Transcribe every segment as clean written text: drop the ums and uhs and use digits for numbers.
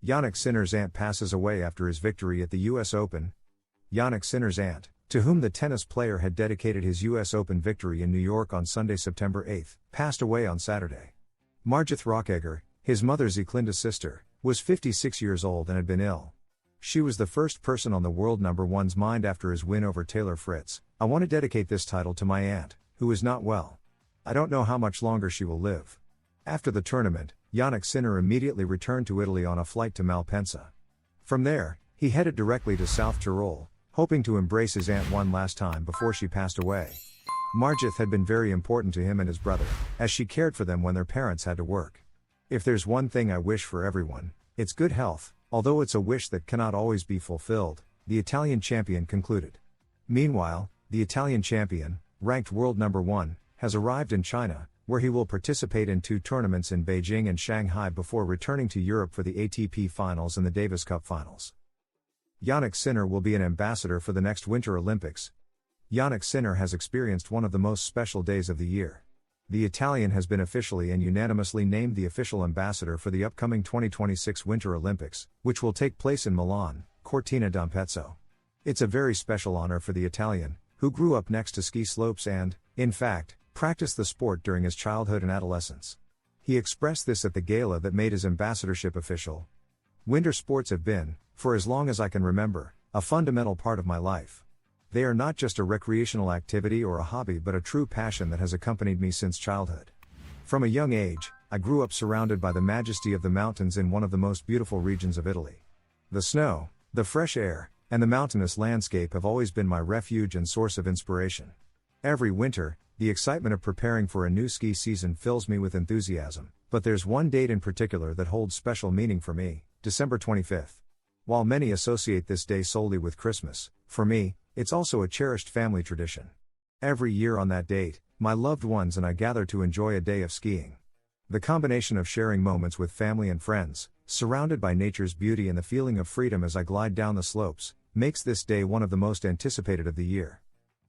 Jannik Sinner's aunt passes away after his victory at the US Open. Jannik Sinner's aunt, to whom the tennis player had dedicated his US Open victory in New York on Sunday, September 8, passed away on Saturday. Margit Rockegger, his mother Zieklinda's sister, was 56 years old and had been ill. She was the first person on the world #1's mind after his win over Taylor Fritz. "I want to dedicate this title to my aunt, who is not well. I don't know how much longer she will live." After the tournament, Jannik Sinner immediately returned to Italy on a flight to Malpensa. From there, he headed directly to South Tyrol, hoping to embrace his aunt one last time before she passed away. Margit had been very important to him and his brother, as she cared for them when their parents had to work. "If there's one thing I wish for everyone, it's good health, although it's a wish that cannot always be fulfilled," the Italian champion concluded. Meanwhile, the Italian champion, ranked world #1, has arrived in China, where he will participate in 2 tournaments in Beijing and Shanghai before returning to Europe for the ATP Finals and the Davis Cup Finals. Jannik Sinner will be an ambassador for the next Winter Olympics. Jannik Sinner has experienced one of the most special days of the year. The Italian has been officially and unanimously named the official ambassador for the upcoming 2026 Winter Olympics, which will take place in Milan, Cortina d'Ampezzo. It's a very special honor for the Italian, who grew up next to ski slopes and, in fact, practiced the sport during his childhood and adolescence. He expressed this at the gala that made his ambassadorship official. "Winter sports have been, for as long as I can remember, a fundamental part of my life. They are not just a recreational activity or a hobby but a true passion that has accompanied me since childhood. From a young age, I grew up surrounded by the majesty of the mountains in one of the most beautiful regions of Italy. The snow, the fresh air, and the mountainous landscape have always been my refuge and source of inspiration. Every winter, the excitement of preparing for a new ski season fills me with enthusiasm, but there's one date in particular that holds special meaning for me: December 25th. While many associate this day solely with Christmas, for me, it's also a cherished family tradition. Every year on that date, my loved ones and I gather to enjoy a day of skiing. The combination of sharing moments with family and friends, surrounded by nature's beauty and the feeling of freedom as I glide down the slopes, makes this day one of the most anticipated of the year.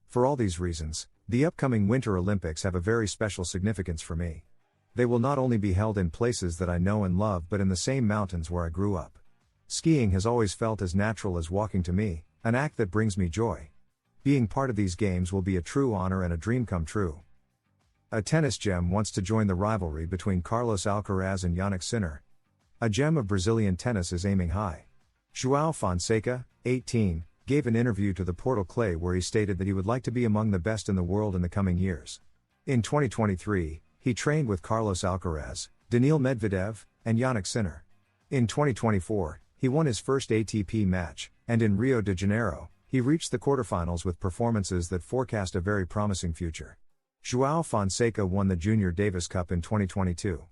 For all these reasons, the upcoming Winter Olympics have a very special significance for me. They will not only be held in places that I know and love but in the same mountains where I grew up. Skiing has always felt as natural as walking to me, an act that brings me joy. Being part of these games will be a true honor and a dream come true." A tennis gem wants to join the rivalry between Carlos Alcaraz and Jannik Sinner. A gem of Brazilian tennis is aiming high. João Fonseca, 18, gave an interview to the Portal Clay where he stated that he would like to be among the best in the world in the coming years. In 2023, he trained with Carlos Alcaraz, Daniil Medvedev, and Jannik Sinner. In 2024, he won his first ATP match, and in Rio de Janeiro, he reached the quarterfinals with performances that forecast a very promising future. João Fonseca won the Junior Davis Cup in 2022.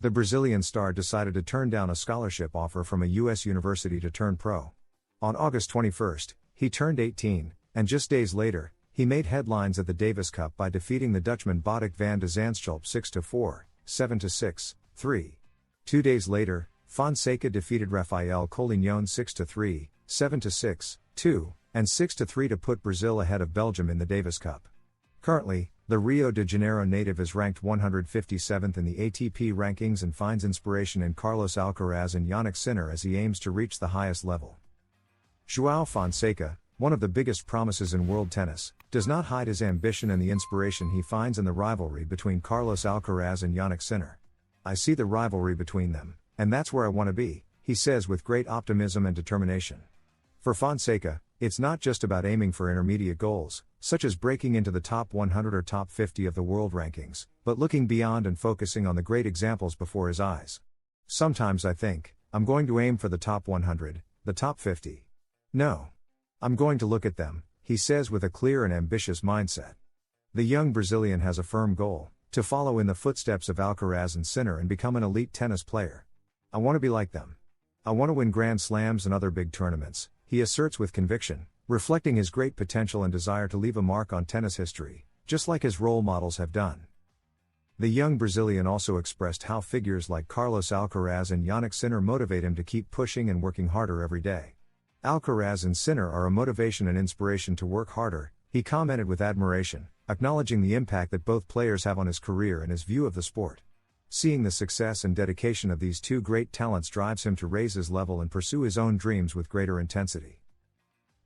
The Brazilian star decided to turn down a scholarship offer from a U.S. university to turn pro. On August 21, he turned 18, and just days later, he made headlines at the Davis Cup by defeating the Dutchman Botic van de Zandschulp 6-4, 7-6, 3. 2 days later, Fonseca defeated Rafael Collignon 6-3, 7-6, 2, and 6-3 to put Brazil ahead of Belgium in the Davis Cup. Currently, the Rio de Janeiro native is ranked 157th in the ATP rankings and finds inspiration in Carlos Alcaraz and Jannik Sinner as he aims to reach the highest level. João Fonseca, one of the biggest promises in world tennis, does not hide his ambition and the inspiration he finds in the rivalry between Carlos Alcaraz and Jannik Sinner. "I see the rivalry between them, and that's where I want to be," he says with great optimism and determination. For Fonseca, it's not just about aiming for intermediate goals, such as breaking into the top 100 or top 50 of the world rankings, but looking beyond and focusing on the great examples before his eyes. "Sometimes I think, I'm going to aim for the top 100, the top 50. No. I'm going to look at them," he says with a clear and ambitious mindset. The young Brazilian has a firm goal: to follow in the footsteps of Alcaraz and Sinner and become an elite tennis player. "I want to be like them. I want to win Grand Slams and other big tournaments," he asserts with conviction, reflecting his great potential and desire to leave a mark on tennis history, just like his role models have done. The young Brazilian also expressed how figures like Carlos Alcaraz and Jannik Sinner motivate him to keep pushing and working harder every day. "Alcaraz and Sinner are a motivation and inspiration to work harder," he commented with admiration, acknowledging the impact that both players have on his career and his view of the sport. Seeing the success and dedication of these two great talents drives him to raise his level and pursue his own dreams with greater intensity.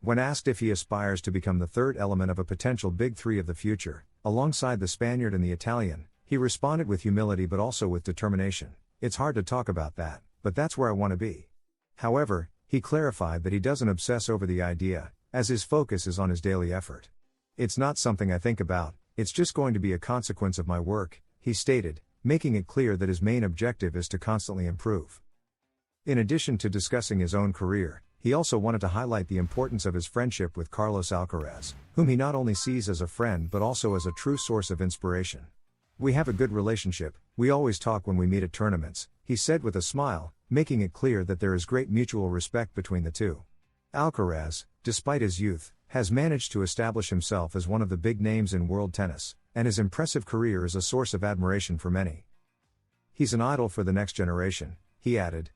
When asked if he aspires to become the third element of a potential big three of the future, alongside the Spaniard and the Italian, he responded with humility but also with determination, "It's hard to talk about that, but that's where I want to be." However, he clarified that he doesn't obsess over the idea, as his focus is on his daily effort. "It's not something I think about, it's just going to be a consequence of my work," he stated, making it clear that his main objective is to constantly improve. In addition to discussing his own career, he also wanted to highlight the importance of his friendship with Carlos Alcaraz, whom he not only sees as a friend but also as a true source of inspiration. "We have a good relationship, we always talk when we meet at tournaments," he said with a smile, making it clear that there is great mutual respect between the two. Alcaraz, despite his youth, has managed to establish himself as one of the big names in world tennis, and his impressive career is a source of admiration for many. "He's an idol for the next generation," he added,